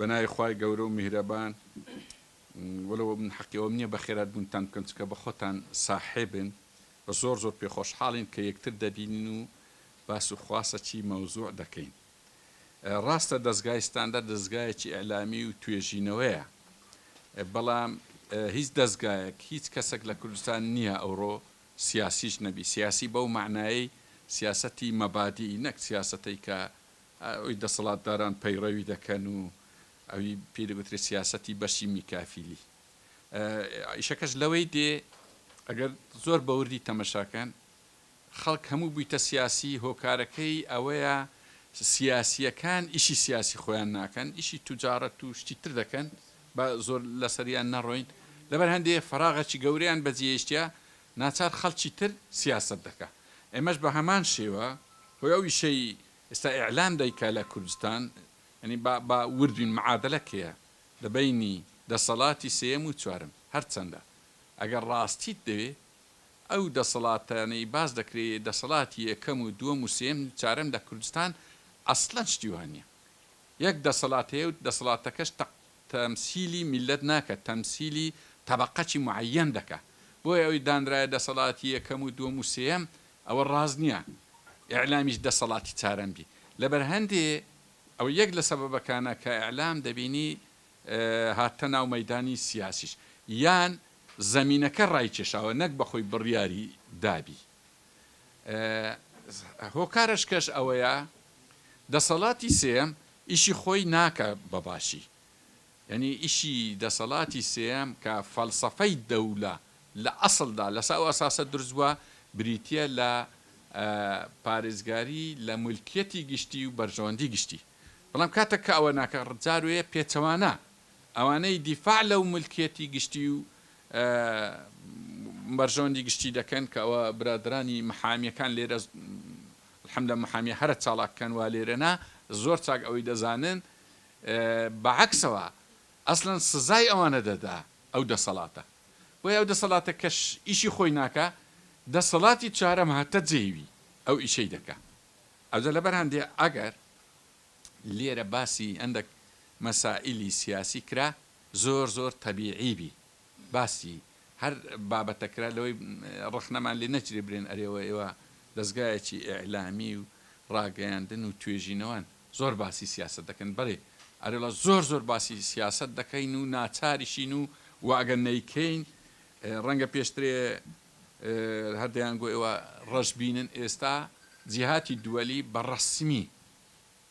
بەنای خوای گەورە و میهرەبان وەلەوە من حەقیەوەم نییە بە خێرات بوونتان بکەم چکە بە خۆتان ساحێبن بە زۆر زۆر پێخۆشحاڵین کە یەکتر دەبینین و باس و خواسەکی مەوزوع دەکەین. ڕاستە دەستگای ستاندەر دەستگایەکی ئەعلامی و توێژینەوەیە، بەڵام هیچ دەستگایەک هیچ کەسێک لە کوردستان نییە ئەوڕۆ سیاسیش نەبی، سیاسی بەو معنایی سیاسەتی مەبادی نەک سیاسەتەی کە ئەوی دەسەڵاتداران پەیڕەوی دەکەن و ئەوی پێدەگوترێت سیاسەتی بەشی میکافیلی. ئیشەکەش لەوەی دێ ئەگەر زۆر بەوردی تەمەشاکەن خەڵک هەموو بوویتە سیاسی، هۆکارەکەی ئەوەیە سیاسیەکان ئیشی سیاسی خۆیان ناکەن، ئیشی توجارەت و شتی تر دەکەن بە زۆر لەسەریان نەڕۆین، لەبەر هەندێ فراغەکی گەورەیان بەجێشتیا ناچار خەڵکی تر سیاست دەکە. ئێمەش بە هەمان شێوە هۆی ئەو ئیشەی ئێستا ئیعلام دەیکا لە کوردستان، ینی با وردوین معادلەکەیە لە بینی دەسەڵاتی سێم و چوارم هەرچەندە ئەگەر ڕاستیت دەوێ ئەو دەسەڵاتانەی باز دەکرێت دەسەڵاتی یەکەم و دووەم و سێم چارەم لە کوردستان ئەسڵەن شتیوانە. یەک دەسەڵات هەیە و دەسەڵاتەکەش تەمسیلی میلەت ناکە، تەمسیلی تەبەقەی معەیەن دەکە. بۆیە ئەوی دانرایە دەسەڵاتی یەکەم و دووەم و سێم ئەوە ڕاز نییە ئیعلامیش دەسەڵاتی چارەم بی. لەبەر هەندێ ئەو یەک لە سەبەبەکانە کە ئیعلام دەبینی هاتە ناو مەیدانی سیاسیش یان زەمینەکە ڕایکێشاوە نەک بەخۆی بڕیاری دابی. هۆکارش کەش ئەوەیە دەسەڵاتی سێم ئیشی خۆی ناکە بەباشی، یعنی ئیشی دەسەڵاتی سێم کە فەلسەفەی دەولە لە ئەسڵدا لەسا ئەو ئەساسە دروستوە بریتە لە پارێزگاری لە مولکیەتی گشتی و بەرژەوەندی گشتی. بەڵام کاتێک کە ئەوە ناکە ڕجاروێ پێچەوانە ئەوانەی دیفاع لەو مولکیەتی گشتی و بەرژەوەندی گشتی دەکەن کە ئەوە برادرانی محامیەکان لێرە الحەمدە محامیە هەرە چاڵاکەن وا لێرەنا زۆر چاک ئەوەی دەزانن بەعەکسەوە ئەسڵەن سزای ئەوانە دەدا ئەو دەسەڵاتە. بۆیە ئەو دەسەڵاتە کەش ئیشی خۆی ناکە دەسەڵاتی چارەم هاتە جێوی ئەو ئیشەی دەکە. ئەوجا لەبەر هەندێ ئەگەر لێرە باسی هەندێک مەسائیلی سیاسی کرا زۆر زۆر تەبیعی بی، باسی هەر بابەتەکرا لەوەی ڕخنەمان لێ نەچرێ برێن ئەرێەوە ئێوە دەستگایەکی ئیعلامی و ڕاگەیاندن و توێژینەوەن زۆر باسی سیاست دەکەن. بەڵێ ئەرێڵە زۆر زۆر باسی سیاست دەکەین و ناچاریشین و واگەن نەیکەین. ڕەنگە پێشترێ هەردەیان گۆ ئێوە ڕەشبینن ئێستا جیهاتی دووەلی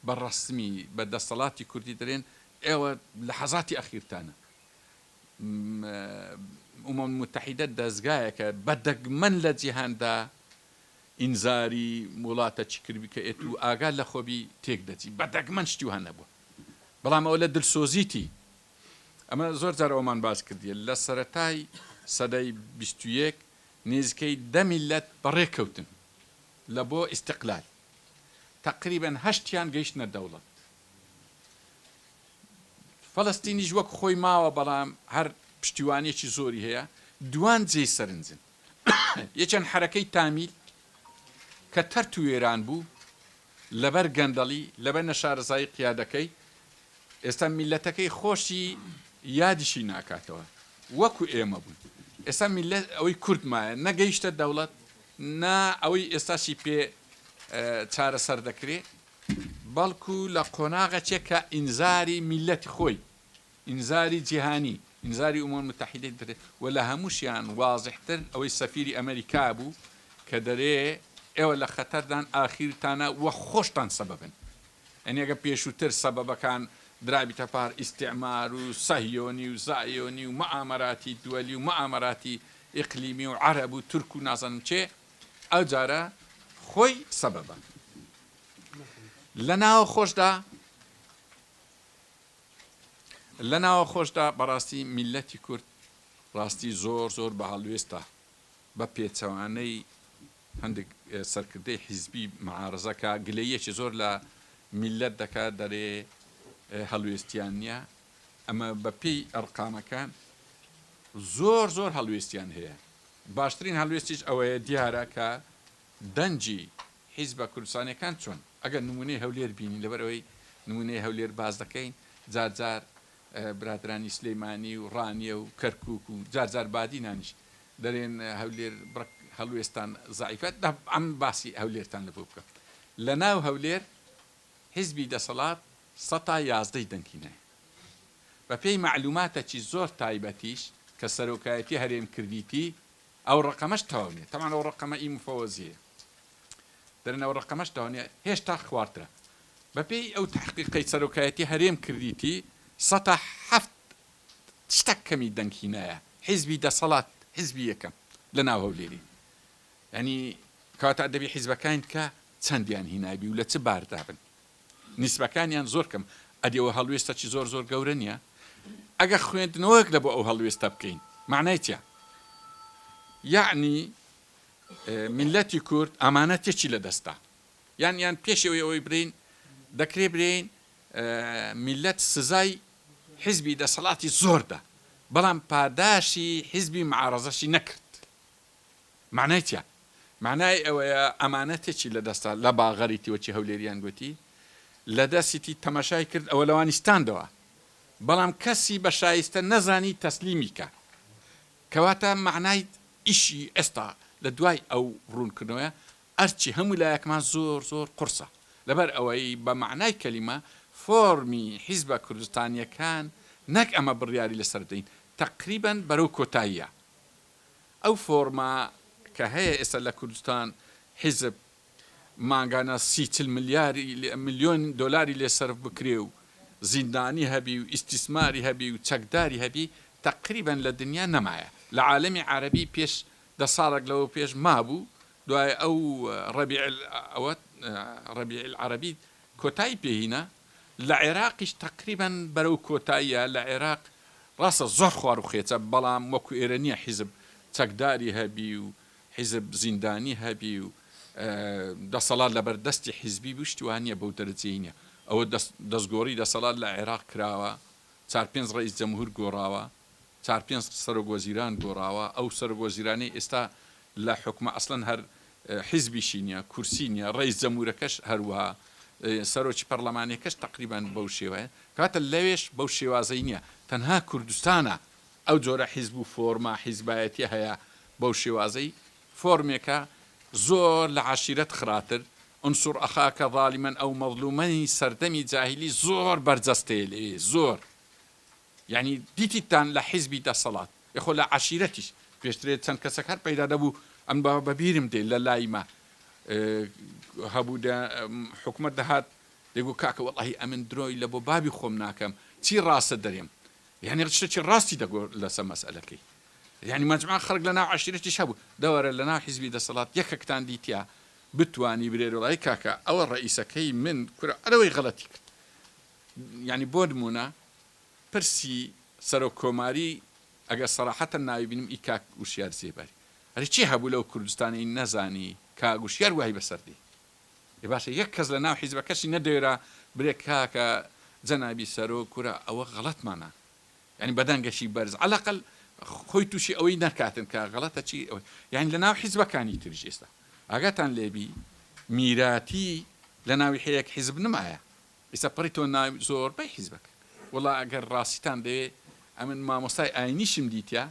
بەڕەسمی بە دەسەڵاتی کوردی دەرێن ئێوە لە حەزاتی ئەخیرتانە ئومەم متحیدە دەستگایەکە بەدەگمەن لە جیهاندا ئینزاری وڵاتە چیکردبی کە ئێت و ئاگال لە خۆبی تێک دەچی بەدەگمەن شتیوان نەبووە. بەڵام ئەوە لە دلسۆزیتی ئەمە زۆر جار ئەومان باس کردیە لە سەرەتای سەدەی 21 نێزیکەی 10 میلەت بەڕێکەوتن لە بۆ ئیستیقلال تقریبا 8یان گەیشتنە دەوڵەت. فەڵەستینیش وەک خۆی ماوە بەڵام هەر پشتیوانێکی زۆری هەیە. دوان جێی سەرنجن یەکەن حرەکەی تامیل کە تەرت و وێران بوو لەبەر گەندەڵی لەبەر نەشارەزایی قیادەکەی ئێستا میلەتەکەی خۆشی یادیشی ناکاتەوە وەکو ئێمە بوون. ئێستا میلەت ئەوەی کوردمایە نەگەیشتە دەوڵەت نا ئەوەی ئێستاشی پێ چارەسەر دەکرێت بەڵکو لە قۆناغەچێک کە ئینزاری میلەتی خۆی ئینزاری جیهانی ئینزاری ئومەم متحیدەی دەرێت و لە هەمووشیان وازحتر ئەوەی سەفیری ئەمریکا بوو کە دەرێ ئێوە لە خەتەردان ئاخیرتانە وە خۆشتان سەبەبن. ئەنیەگە پێشووتر سەبەبەکان درابیتە پار ئیستیعمار و سەهیۆنی و زایۆنی و مەعامەراتی دووەلی و مەعامەراتی ئیقلیمی و عەرەب و تورک و نازانم چێ ئەو جارە خۆی سەبەبە. لە ناوە خۆشدا بەڕاستی میلەتی کورد ڕاستی زۆر زۆر بە هەڵوێستە بە پێچەوانەی هەندێک سەرکردەی حیزبی مەعارەزەکە گلەیەکی زۆر لە میلەت دەکات دەرێ هەڵوێستیان نییە. ئەمە بە پێی ئەرقامەکان زۆر زۆر هەڵوێستیان هەیە. باشترین هەڵوێستیش ئەوەیە دیارە کە دەنجی حیزبە کوردستانیەکان چۆن ئەگەر نمونەی هەولێر بینی لەبەرەوەی نمونەی هەولێر باز دەکەین جارجار برادرانی سلەیمانی و ڕانیە و کەرکک و جارجار بادینانیش دەرێن هەولێر هەڵوێستان زعیفەت ئەم باسی هەولێرتان لە بۆ بکەم لە ناو هەولێر حیزبی دەسەڵات ١١ دەنگینایە بە پێی معلوماتێکی زۆر تایبەتیش کە سەرۆکایەتی هەرێم کردیتی ئەو ڕقەمەش تەواو نیە تەمان ئەو ڕقەمە ئی مفەوەزیە دەرنەوە ڕقەمەش تەواو نیە هێشتا خواردرە بە پێی ئەو تحقیقی سەرۆکایەتی هەرێم کردیتی ١٧ شتێک کەمی دەنگینایە حیزبی دەسەڵات حیزبی یەکەم لە ناو هەولێری ینی کەواتە دەبی حیزبەکان کە چەندیان هینابی و لە چ باردابن نیسبەکانیان زۆر کەم ئەدیەوە هەڵوێستەی زۆر زۆر گەورە نییە ئەگە خوێندنەوەک لە بۆ ئەو هەڵوێستە بکەین معنای چیە یعنی میلەتی کورد ئامانەتێکی لە دەستا یان پێشەوەی ئەوەی برین دەکرێ برین میلەت سزای حیزبی دەسەڵاتی زۆردا بەڵام پاداشی حیزبی معارەزەشی نەکرد معنای چیە معنای ئەوەیە ئەمانەتێکی لە دەستا لە باغەریتیوەچی هەولێریان گوتی لە دەستی تەماشای کرد ئەوە لەوانیستاندەوە بەڵام کەسی بە شایستە نەزانی تەسلیمیکە کەواتە معنای ئیشی ئێستا لە دوای ئەو ڕوونکردنەوەیە ئەرچی هەموو لایەکمان زۆر زۆر قورسە لەبەر ئەوەی بە معنای کەلیمە فۆرمی حیزبە کوردستانیەکان نەک ئەمە بڕیاری لەسەر دەین تقریبا بەرەو کۆتاییە ئەو فۆرما کە هەیە ئێستا لە کوردستان حیزب ماگانە 30 ملیۆن دۆلاری لێسەر بکرێ و زیندانی هەبی و ئیسtismاری هەبی و چەکداری هەبی تقریبا لە دنیا نەمایە لە عالەمی عەرەبی پێش 10 ساڵێک لەوە پێش مابوو دوای ئەو ڕەبیع العەرەبی کۆتایی پێهینە لە عێراقیش تقریبا بەرەو کۆتاییە لە عێراق ڕاستە زۆر خوار و خێچە بەڵام وەکو ئێرە نییە حیزب چەکداری هەبی و حیزب زیندانی هەبی و دەسەڵات لەبەردەستی حیزبی بشتوانە بەو دەرەجەی نیە ئەوە دەستگۆڕی دەسەڵات لە عێراق کراوە 4-5 ڕئیس جەمهور گۆڕاوە 4-5 سەرۆکوەزیران گۆڕاوە ئەو سەرۆکوەزیرانەی ئێستا لە حکومە ئەسڵەن هەر حیزبیشی نییە کورسی نییە ڕئیس جەمهورەکەش هەروەها سەرۆکی پەرلەمانیەکەش تقریبا بەو شێوەیە کاتە لەوێش بەو شێوازەی نییە تەنها کوردستانە ئەو جۆرە حیزب و فۆرما حیزبایەتی هەیە بەو شێوازەی فۆرمێکە زۆر لە عاشیرەت خراتر ئونسوڕ ئەخاکە ظالیمەن ئەو مەظلومەی سەردەمی جاهیلی زۆر بەرجەستەیە لێ زۆر یعنی دیتیتان لە حیزبی دەسەڵات یخۆ لە عاشیرەتیش پێشترێت چەند کەسەک هەر پەیدا دەبوو ئەم بەبیرم دێ لە لایمە هەبوو حکومەت دەهات دەگو کاکە وەڵاهی ئەمن درۆی لە بۆ بابی خۆم ناکەم چی ڕاستە دەرێم یعنی شتێکی ڕاستی دەگۆ لەسەر مەسئلەکەی یعنی مجموعە خەڵک لە ناو عاشیرەتیش هەبوو دەوەرە لە ناو حیزبی دەسەڵات یەکەکتان دیتیا بتوانی برێ وڵای کاکە ئەوە ڕئیسەکەی من کورە ئەوەی غەڵەتی کرد یعنی بۆ نمونە پرسی سەرۆک کۆماری ئەگەر سەراحەتە ناوی بینم ئی کاک وشیار زێبەری هەری چی هەبوو لەو کوردستانی نەزانی کاک وشیار وای بەسەردی باشە یەک کەس لە ناو حیزبەکەشی نەدەوێرا برێ کاکە جەنابی سەرۆک کورە ئەوە غەڵەتمانە یعنی بەدەنگەشی بەرز عەلاقەل خۆی تووشی ئەوەی نەکاتن کە غەڵەتە چی یعنی لە ناو حیزبەکانی تریش ئێستا ئاگاتان لێبی میراتی لە ناوی هەیەک حیزب نمایە ئێستا پڕی تۆ ناوی زۆربەی حیزبەکە وڵا ئەگەر ڕاستیتان دەوێ ئەمن مامۆستای ئاینیشم دیتیا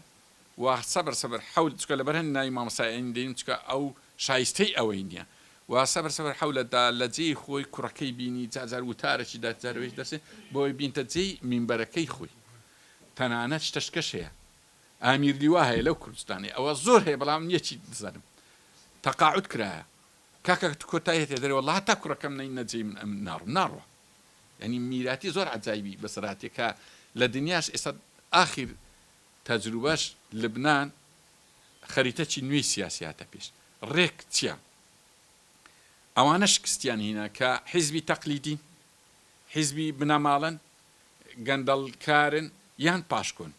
و سەبەر حەول چکە لەبەر هەن ناوی مامۆستای ئاین دێن چکە ئەو شایستەی ئەوەی نییە و سەبەر حەولەدا لە جێی خۆی کوڕەکەی بینی جار وتارێکی داجارەوەی دەسێ بۆی بینتە جێی مینبەرەکەی خۆی تەنانەت شتەشکەش هەیە ئامیر لیوا هەیە لەو کوردستانی ئەوە زۆر هەیە بەڵام یەکی دەزانم تەقاعد کرایە کاکە کۆتاییەتێ دەرێ وەڵا تا کوڕەکەم نەجێی من ئەم ناڕوە ینی میراتی زۆر عەجایبی بەسەراتێکە لە دنیاش ئێستا ئاخر تەجروبەش لبنان خەریتەی نوێی سیاسیاتە پێش ڕێک چییە ئەوانە شکستیان هینە کە حیزبی تەقلیدی حیزبی بنەماڵن گەندەڵکارن یان پاشکۆن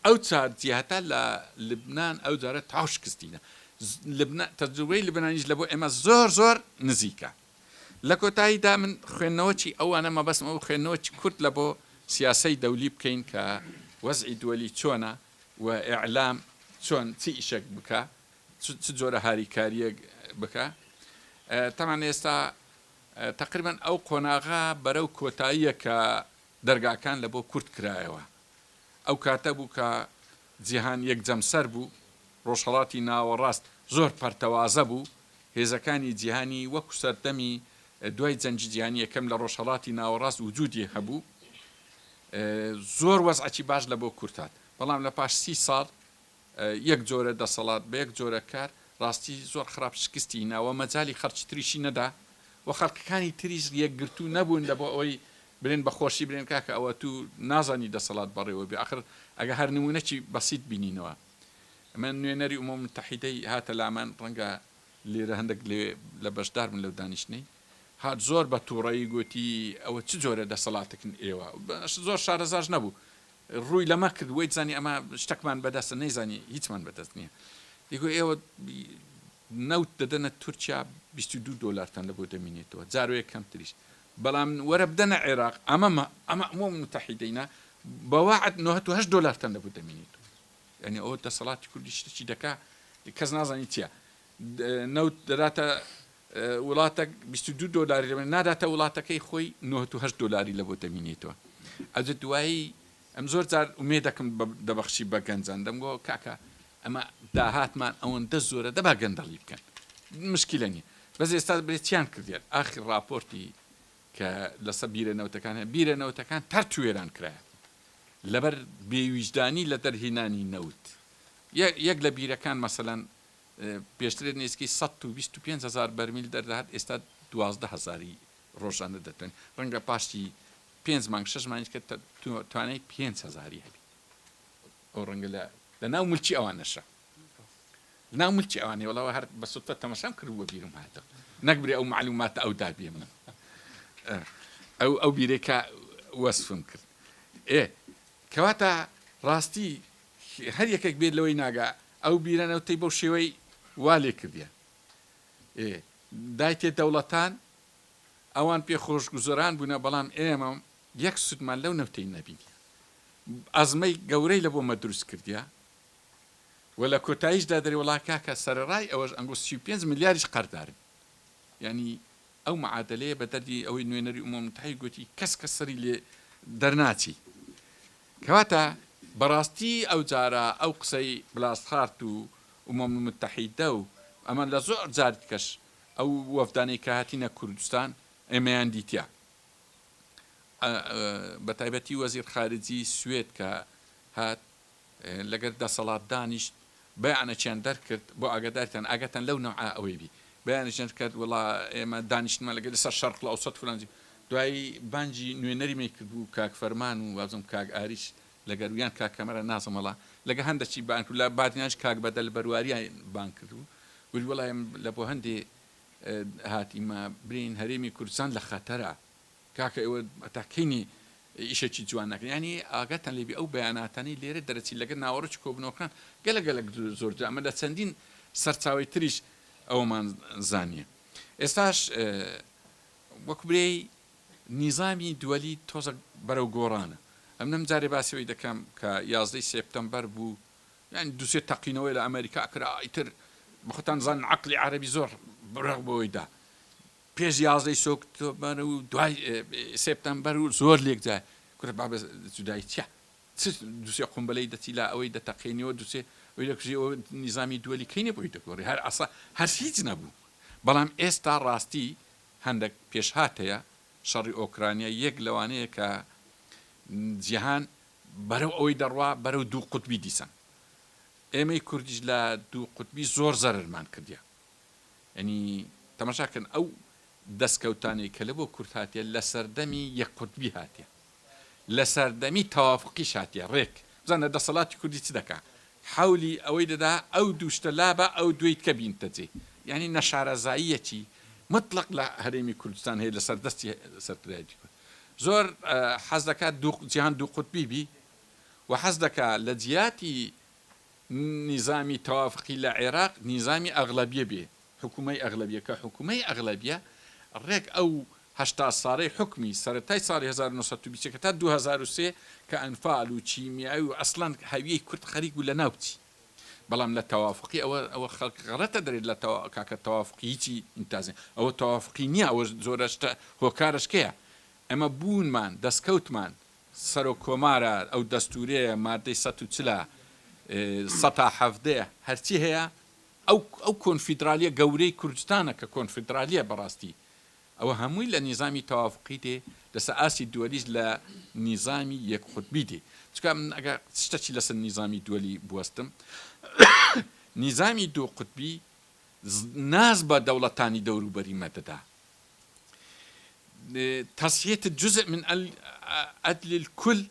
ئەو چار جیهەتە لە لبنان ئەو جارە تاو شکستینە تەجروبەی لبنانیش لە بۆ ئێمە زۆر زۆر نزیکە لە کۆتاییدا من خوێندنەوەی ئەوانە مەبەستم ئەو خوێندنەوەی کورد لە بۆ سیاسەی دەولی بکەین کە وەزعی دووەلی چۆنە و ئیعلام چۆن چی ئیشێک بکە چ جۆرە هاریکاریە بکە تەمان ئێستا تقریبا ئەو قۆناغا بەرەو کۆتاییە کە دەرگاکان لە بۆ کورد کرایەوە ئەو کاتە بوو کە جیهان یەکجەمسەر بوو ڕۆژهەڵاتی ناوەڕاست زۆر پەرتەوازە بوو هێزەکانی جیهانی وەکو سەردەمی دوای جەنگی جیهانی یەکەم لە ڕۆژهەڵاتی ناوەڕاست وجودی هەبوو زۆر وەزعی باش لە بۆ کورتات بەڵام لە پاش 30 ساڵ یەک جۆرە دەسەڵات بە یەک جۆرە کار ڕاستی زۆر خراپ شکستی ناوە مەجای خەرچی تریشی نەدا و خەڵکەکانی تریش یەکگرتو نەبوون لە بۆ ئەوەی برێن بەخۆشی برێن کاکە ئەوە تو نازانی دەسەڵات بەڕێوە بێ ئاخر ئەگە هەر نمونەکی بەسیط بینینەوە من نوێنەری ئوموم متحیدەی هاتە لامان ڕەنگە لێرە هەندێک لە بەشدار من لەو دانیشتنەی هات زۆر بە تووڕەیی گوتی ئەوە چ جۆرە دەسەڵاتێکن ئێوە زۆر شارەزاش نەبوو ڕووی لەمە کرد وەی زانی ئەمە شتێکمان بەدەستە نەیزانی هیچمان بەدەست نییە دیگو ئێوە نەوت دەدەنە تورکیا 22 دۆلارتان لە بۆ دەمینێتەوە جارۆیە کەم تریش بەڵام وەرە بدەنە عێراق ئەمە متحیدەینە بەواعد 98 دۆلارتان لە بۆ دەمینێتەوە یعنی ئەوە دەسەڵاتی کوردی شتێکی دەکا کەس نازانی چییە نەوت دەداتە وڵاتە 22 دۆلاری لە ناداتە وڵاتەکەی خۆی 98 دۆلاری لە بۆ دەمینێتەوە ئەوجە دوایی ئەم زۆر جار ئومێ دەکەم دەبەخشی بە گەنجان دەمگۆ کاکە ئەمە داهاتمان ئەوەندە زۆرە دەبا گەندەڵی بکەن مشکلە نیە بەس ئێستا برێتیان کردێت ئاخر راپۆرتی کە لەسەر بیرەنەوتەکان بیرەنەوتەکان تەر توێران کرایە لەبەر بێویژدانی لە دەرهێنانی نەوت یەک لە بیرەکان مەسەلەن پێشترێ نێسکی 125,000 بەرمیل دەردەهات ئێستا 12,000 ڕۆژانە دەتوێن ڕەنگە پاشتی 5 مانگ 6 مانگ کە توانای 5,000 هەبی ئەو ڕەنگە لە ناو ملکی ئەوانەشە ناو ملکی ئەوانێ وڵاوە هەر بە سوتە تەمەشام کردووە بیرم هاتەوە نەکبرێ ئەو معلوماتە ئەو دابێ من ئەو بیرێکە وەسفم کرد کەواتە ڕاستی هەر یەکێک بێت لەوەی ناگا ئەو بیرەنەوتەی بەو شێوەی وا لێ کردیە دایتێ دەوڵەتان ئەوان پێ خۆشگوزەران بوونە بەڵام ئێمە یەک سوودمان لەو نەوتەی نەبینی ئەزمەی گەورەی لە بۆ مە دروست کردیا و لە کۆتاییشدا دەری وڵا کاکە سەرڕای ئەوەش ئەنگۆ 35 ملیاریش قەردارن یعنی ئەو معادلەیە بە دەردی ئەوەی نوێنەری ئوموم متحید گوتی کەس کە سەری لێ دەرناچی کەواتە بەڕاستی ئەو جارە ئەو قسەی بلاستخارت و ئوموم متحیدە و ئەمە لە زۆر جاری کەش ئەو وەفدانەی کە هاتینە کوردستان ئێمەیان دیتیا بە تایبەتی وەزیر خارجی سوێد کە هات لەگەر دەسەڵات دانیشت بەیانەچیان دەرکرد بۆ ئاگادارتان ئاگەتەن لەو نەوعا ئەوەی بی بەیانەچیان کرد وڵا ئێمە دانیشتمان لەگەر لەسەر شەرق لە ئەوسەد فلانجی دوایی بانجی نوێنەری مەی کردبوو کاک فەرمان و وازم کاک ئاریش لەگەر ویان کاک کەمەرە نازمەڵا لەگە هەندێکی بان کرد لە بادنیانش کاک بەدەل بەرواریان بان کردبوو وری وڵایم لە بۆ هەندێ هاتیمە برین هەرێمی کوردستان لە خەتەرە کاکە ئێوە تاکەینی ئیشێکی جوان نەکەن ینی ئاگاتان لێبی ئەو بەیاناتانی لێرە دەرەچی لەگەر ناوەڕۆکی کۆبنەوەکان گەلەگەلک زۆر ئەمە لە چەندین سەرچاوی تریش ئەومان زانیە ئێستاش وەکبرەی نیزامی دووەلی تۆزە بەرەو گۆڕانە ئەم نەم جارێ باسیەوەی دەکەم کە 11 سپتەمبەر بوو یان دووسێ تەقینەوەی لە ئەمریکا کرا ئیتر بەخۆتان زان عەقلی عەرەبی زۆر بڕق بۆیدا پێش 11 سۆکتۆبەر و دوای سپتەمبەر و زۆر لێک جای کورە بابە جودایی چیە دووسێ قومبەلەی دەچی لا ئەوەی دەتەقینەوە دووسێ ئەوەی دەکوژیەوە نیزامی دووەلی کەینێ بۆی دەگۆڕی هەر ئەسا هەر هیچ نەبوو بەڵام ئێستا ڕاستی هەندێک پێشهاتەیە شەڕی ئۆکرانیا یەک لەوانەیە کە جیهان بەرەو ئەوەی دەڕوا بەرەو دوو قوتبی دیسان ئێمەی کوردیش لە دوو قوتبی زۆر زەرمان کردیا ینی تەماشاکەن ئەو دەستکەوتانی کە لە بۆ کورد هاتیە لە سەردەمی یەک قوتبی هاتیە لە سەردەمی تەوافقیش هاتیە ڕێک بزانە دەسەڵاتی کوردی چ دەکا حولی ئەوەی دەدا ئەو دووشتە لابە ئەو دوێیت کە بینتەجێ یعنی نەشارەزاییەکی مطلق لە هەرێمی کوردستان هەیە لەسەر دەستی سەرکردایەتی کورد زۆر حەز دەکات جیهان دوو قوتبی بی و حەز دەکات لە جیاتی نظامی تەوافقی لە عێراق نظامی ئەغلەبیە بێ حکومەی ئەغلەبیە کە حکومەی ئەغلەبیە ڕێک ئەو 80 ساڵەی حکمی سەرەتای ساڵی 1920 کە تا 2003 کە ئەنفال و چیمیایی و ئەسڵان هەویەی کورد خەریک و لە ناوچی بەڵام لە تەوافقی ئەوە خەڵک غەڵەتە دەرێت لە کاکە تەوافقی هیچی ئینتازێ ئەوە تەوافقی نییە ئەوە زۆرەشتە هۆکارشکەیە ئەمە بوونمان دەستکەوتمان سەر و کۆمارە ئەو دەستورەیە مادەی 170 هەرچی هەیە ئەو کۆنفیدرالیە گەورەی کوردستانە کە کۆنفیدرالیە بەڕاستی ئەوە هەمووی لە نیزامی تەوافقی دێ لەسە ئاسی دووەلیش لە نیزامی یەک قوتبی دێ چکە من ئەگە شتێکی لەسەر نیزامی دووەلی بوەستم نیزامی دوو قوتبی ناز بە دەوڵەتانی دەوروبەری مەدەدا تصحية الجزء من عدل الكل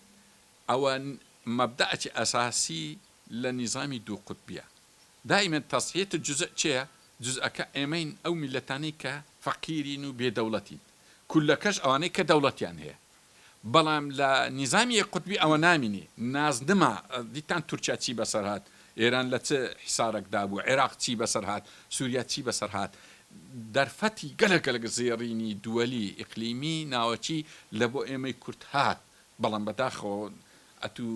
أو مبدأ أساسي لنظام دو قطبية دائما تصحية الجزء شيء جزء كأمين أو ملتاني كفقيرين بدولتين كل كش أواني كدولتين هي بلام لنظام قطبي أو نامني ناز نما ديتان تركيا تشي بسرهات إيران لت حصارك دابو عراق تشي بسرهات سوريا تشي بسرهات دەرفەتی گەلەگەلک زێڕینی دووەلی ئیقلیمی ناوەچی لە بۆ ئێمەی کورت هات بەڵام بەداخەوە ئەتوو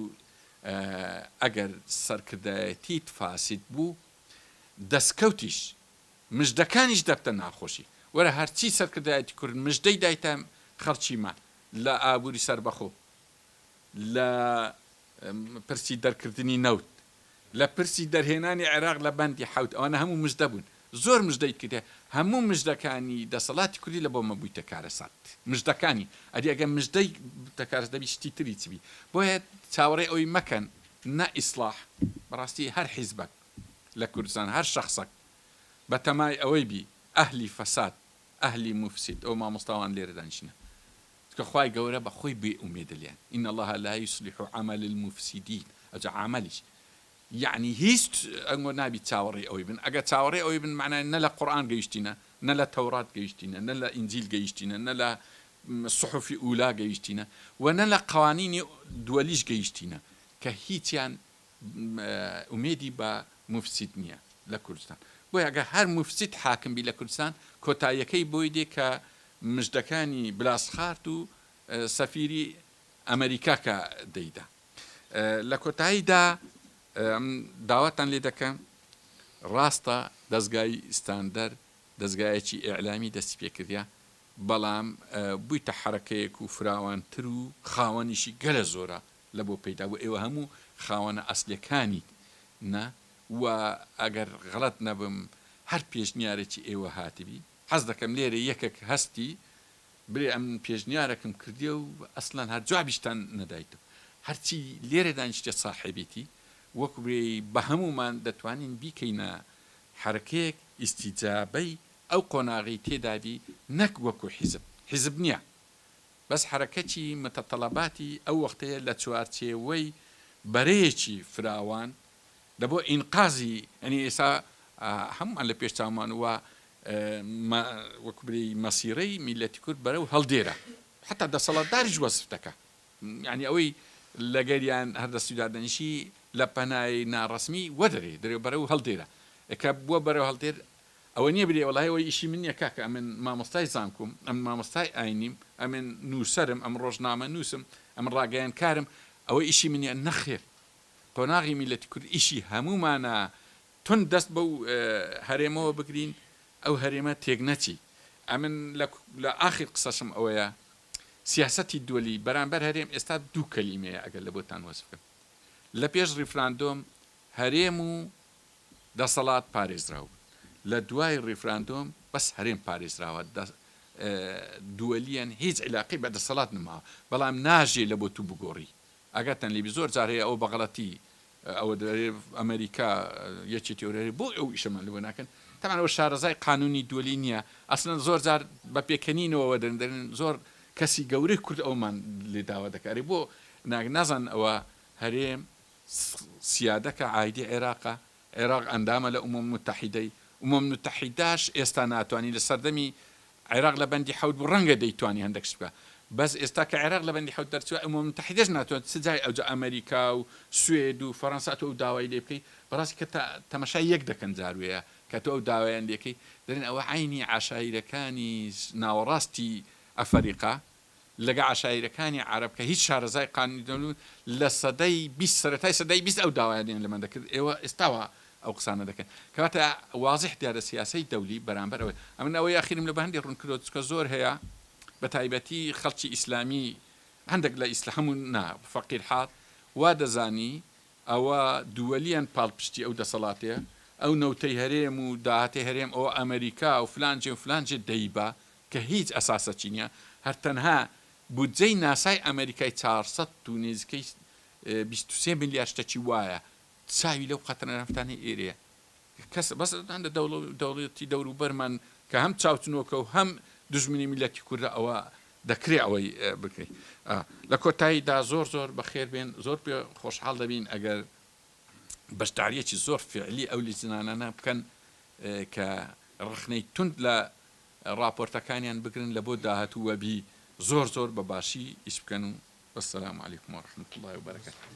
ئەگەر سەرکردایەتیت فاسد بوو دەستکەوتیش مژدەکانیش دەبتە ناخۆشی وەرە هەرچی سەرکردایەتی کورد مژدەی دایتە خەڵکیمان لە ئابووری سەربەخۆ لە پرسی دەرکردنی نەوت لە پرسی دەرهێنانی عێراق لە بەندی حەوت ئەوانە هەموو مژدە بوون زۆر مژدەی کردێ هەموو مژدەکانی دەسەڵاتی کوردی لە بۆ مەبوویتە کارەسات مژدەکانی ئەدی ئەگە مژدەی تەکارەس دەبی شتی تری چبی بۆیە چاوەڕێ ئەوی مەکەن نە ئیسلاح بەڕاستی هەر حیزبك لە کوردستان هەر شەخصك بە تەمای ئەوەی بی ئەهلی فەساد ئەهلی مفسد ئەو مامۆستاوان لێرە دانیشتنە کە خوای گەورە بە خۆی بێ ئومێدە لیان إن الله لا يصلح عمل المفسدين ئەجا عملیش يعني هیچ ئەنگۆ نابی چاوەڕێ ئەوەی بن ئەگە چاوەڕێ ئەوەی بن معنای نە لە قورئان گەیشتینە نە لە تەورات گەیشتینە نە لە ئینجیل گەیشتینە نە لە صحفی ئولا گەیشتینە و نە لە قوانینی دووەلیش گەیشتینە کە هیچیان ئومێدی بە مفسید نییە لە کوردستان بۆیە ئەگە هەر مفسید حاکم بی لە کوردستان کۆتاییەکەی بۆی دێ کە مژدەکانی بلاسخارت و سەفیری ئەمریکا کە دەیدا لە کۆتاییدا داواتان لێ دەکەم ڕاستە دەستگای ستاندەر دەستگایەکی ئیعلامی دەستی پێکردیا بەڵام بوویتە حرەکەیەک و فراوانتر و خاوەنیشی گەلە زۆرە لە بۆ پەیدا بوو ئێوە هەموو خاوەنە ئەسلەکانی نە و ئەگەر غەڵەت نەبم هەر پێشنیارێکی ئێوە هاتبی حەز دەکەم لێرە یەکێک هەستی برێ ئەم پێشنیارەکەم کردیە و ئەسڵەن هەر جوابیشتان نەدایتەوە هەرچی لێرە دانیشتە ساحێبێتی وەکو برێ بە هەمومان دەتوانین بیکەینە حرەکەیەک ئیستیجابەی ئەو قۆناغی تێدابی نەک وەکو حیزب نییە بەس حرەکەتی متەتەڵەباتی ئەو وەختەیە لە چوارچێوەی بەرەیەکی فراوان لە بۆ ئینقازی ئەنی ئێستا هەمومان لە پێش چاومان وە وەکو برێ مەسیرەی میلەتی کورد بەرەو هەڵدێرە حتا دەسەڵاتداریش وەسف دەکە یعنی ئەوەی لەگەریان هەردەستیدادەنیشی لە پەنای ناڕەسمی وەدەرێ دەرێ بەرەو هەڵدێرە ئەکە بووە بەرەو هەڵدێر ئەوە نییە برێ وەڵای ئەوەی ئیشی من نییە کاکە ئەمن مامۆستای زانکۆم ئەم مامۆستای ئاینیم ئەمن نووسەرم ئەم ڕۆژنامە نووسم ئەم ڕاگەیان کارم ئەوە ئیشی منیە نەخێر قۆناغی میلەتی کورد ئیشی هەمومانە تون دەست بەو هەرێمەوە بگرین ئەو هەرێمە تێک نەچی ئەمن لە ئاخر قسەشم ئەوەیە سیاسەتی دووەلی بەرامبەر هەرێم ئێستا دوو کەلیمەیە ئەگەر لە بۆتان وەسفکەم لە پێش ڕیفراندۆم هەرێم و دەسەڵات پارێزراوە لە دوای ڕیفراندۆم بەس هەرێم پارێزراوە دووەلیان هیچ عیلاقی بە دەسەڵات نماوە بەڵام ناژێ لە بۆ تو بگۆڕی ئەگەتەن لێبی زۆر جار هەیە ئەو بەغەڵەتی ئەوە ئەمریکا یەکی تێورەی بۆ ئەو ئیشەمان لەوە ناکەن تەمان ئەوە شارەزای قانونی دووەلی نییە ئەسڵەن زۆر جار بە پێکەنینەوە دەرن زۆر کەسی گەورەی کورد ئەومان لێ داوا دەکاری بۆ نازان ئەوە هەرێم سیادەکە عایدی عێراقە عێراق ئەندامە لە ئومم متحیدەی ئومم متحیداش ئێستا ناتوانانی لە سەردەمی عێراق لە بەندی حەوت بوو ڕەنگە دەیتوانی هەندێکش بکە بەس ئێستا کە عێراق لە بەندی حەوت دەرچووە ئومم متحیدەش ناتوانێت سجای ئەوجا ئەمریکا و سوێد و فەڕەنسا تۆ داوای لێ بکەی بەڕاستی کە تەمەشای یەک دەکەن جاروەیە کە تۆ ئەو داوایان لێکەی دەرێن ئەوە عینی عاشایرەکانی ناوەڕاستی ئەفریقا لەگە عشایرەکانی عرب کە هیچ شارەزای قانونی دەنو لە سەدەی 20 سەرەتای سەدەی 20 ئەو داوایان لەمە دەکرد ئێوە ئێستاوە ئەو قسانە دەکەن کەواتە واضح دیارە سیاسەی دەولی بەرامبەر ئەوەی ئەمن ئەوەی ئاخرم لە بەهەندی ڕوون کردو چکە زۆر هەیە بە تایبەتی خەڵکی ئیسلامی هەندێک لە ئیسلام نا فەقیر حاڵ وا دەزانی ئەوە دووەلیان پاڵپشتی ئەو دەسەڵاتەیە ئەو نەوتەی هەرێم و داهاتی هەرێم ئەو ئەمریکا و فلانجێ و فلانجێ دەیبا کە هیچ ئەساسە چینە هەر تەنها بودجەی ناسای ئەمریکای 400 و نزیکەی 23 میلیارد شتێکی وایە چاوی لەو خەتەرنافتانەی ئێرەیە کەس بەس هەندە دەوڵەتی دەوروبەرمان کە هەم چاوچنۆکە و هەم دژمنی میلەتی کوردە ئەوە دەکرێت ئەوەی بکەیت لە کۆتاییدا زۆر بەخێر بێن زۆر پێ خۆشحاڵ دەبین ئەگەر بەشداریەکی زۆر فعلی ئەو لیژنانانە بکەن کە ڕخنەی تند لە راپۆرتەکانیان بگرن لە بۆ داهاتوو وەبی زۆر بە باشی ئیش بکەن و وەسەلام عەلەیکوم وەڕەحمەتوڵڵاهی وبەرەکاتوه